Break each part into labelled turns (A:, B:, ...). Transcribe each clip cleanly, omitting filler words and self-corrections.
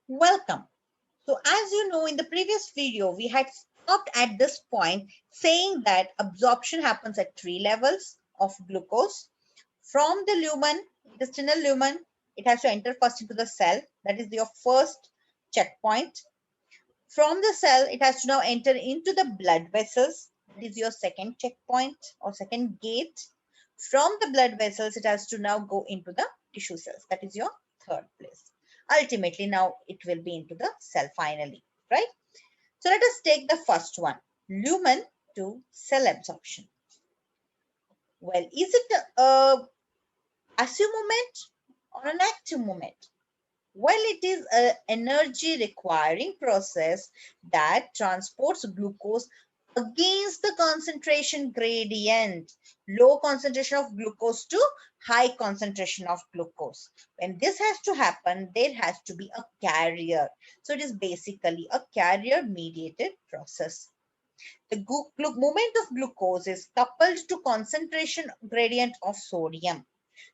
A: Welcome. So as you know, in the previous video, we had stopped at this point saying that absorption happens at three levels of glucose. From the lumen, intestinal lumen, it has to enter first into the cell. That is your first checkpoint. From the cell, it has to now enter into the blood vessels. That is your second checkpoint or second gate. From the blood vessels, it has to now go into the tissue cells. That is your third place. Ultimately, now it will be into the cell finally, right? So let us take the first one, lumen to cell absorption. Well, is it a passive movement or an active movement? Well, it is an energy requiring process that transports glucose against the concentration gradient, low concentration of glucose to high concentration of glucose. When this has to happen, there has to be a carrier. So it is basically a carrier mediated process. The movement of glucose is coupled to concentration gradient of sodium.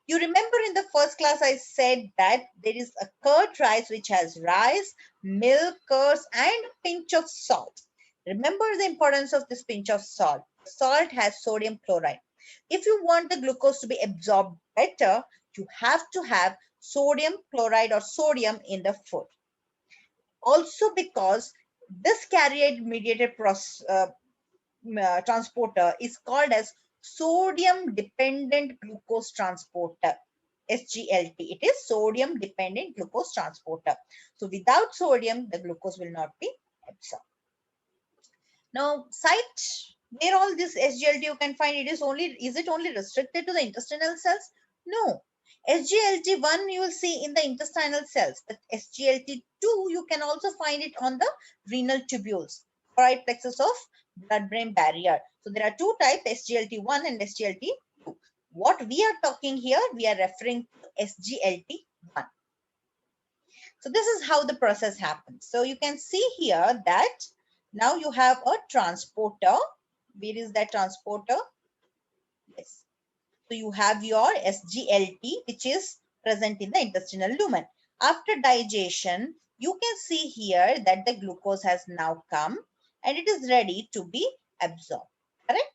A: You remember in the first class I said that there is a curd rice which has rice, milk, curds and a pinch of salt. Remember the importance of this pinch of salt. Salt has sodium chloride. If you want the glucose to be absorbed better, you have to have sodium chloride or sodium in the food. Also because this carrier mediated transporter is called as sodium dependent glucose transporter, SGLT. It is sodium dependent glucose transporter. So without sodium, the glucose will not be absorbed. Now, site where all this SGLT you can find, is it only restricted to the intestinal cells? No. SGLT1 you will see in the intestinal cells, but SGLT2 you can also find it on the renal tubules, right plexus of blood-brain barrier. So there are two types, SGLT1 and SGLT2. What we are talking here, we are referring to SGLT1. So this is how the process happens. So you can see here that now you have a transporter. Where is that transporter? Yes. So you have your SGLT, which is present in the intestinal lumen. After digestion, you can see here that the glucose has now come and it is ready to be absorbed. Correct?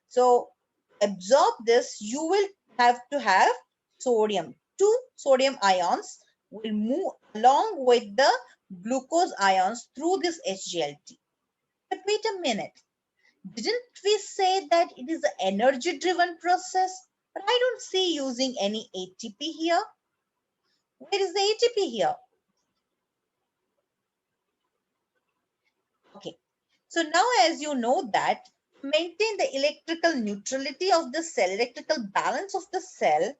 A: So absorb this, you will have to have sodium. Two sodium ions will move along with the glucose ions through this SGLT. But wait a minute. Didn't we say that it is an energy driven process? But I don't see using any ATP here. Where is the ATP here? Okay. So now as you know that, to maintain the electrical neutrality of the cell, electrical balance of the cell,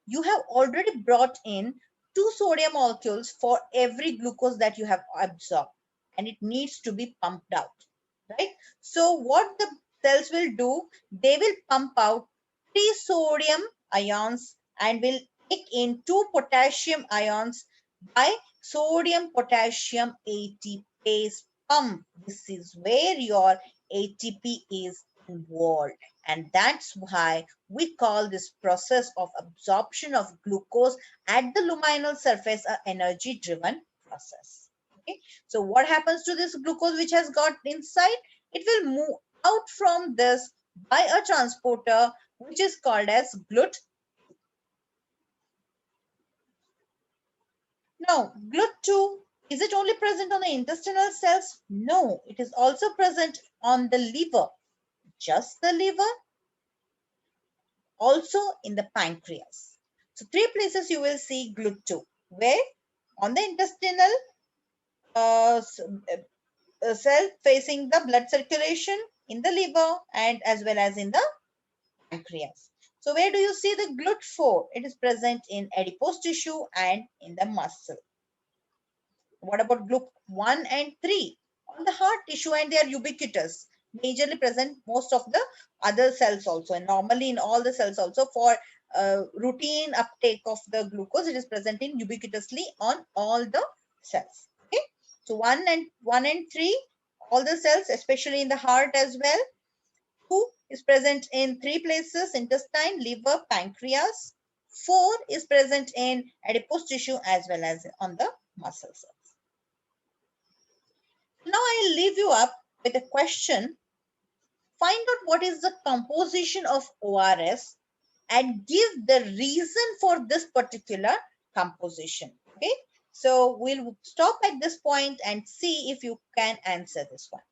A: you have already brought in 2 sodium molecules for every glucose that you have absorbed, and it needs to be pumped out, right? So what the cells will do, they will pump out 3 sodium ions and will take in 2 potassium ions by sodium potassium ATPase pump. This is where your ATP is involved, and that's why we call this process of absorption of glucose at the luminal surface an energy driven process. Okay, so what happens to this glucose which has got inside? It will move out from this by a transporter which is called as GLUT. Now, GLUT2, is it only present on the intestinal cells? No, it is also present on the liver. Just the liver, also in the pancreas. So 3 places you will see GLUT2, where on the intestinal uh, cell facing the blood circulation, in the liver, and as well as in the pancreas. So where do you see the GLUT4? It is present in adipose tissue and in the muscle. What about GLUT1 and 3? On the heart tissue, and they are ubiquitous, majorly present most of the other cells also, and normally in all the cells also for routine uptake of the glucose, it is present in ubiquitously on all the cells. Okay, so 1 and 3, all the cells, especially in the heart as well. 2 is present in 3 places: intestine, liver, pancreas. 4 is present in adipose tissue as well as on the muscle cells. leave you up with a question. Find out what is the composition of ORS and give the reason for this particular composition. Okay, so we'll stop at this point and see if you can answer this one.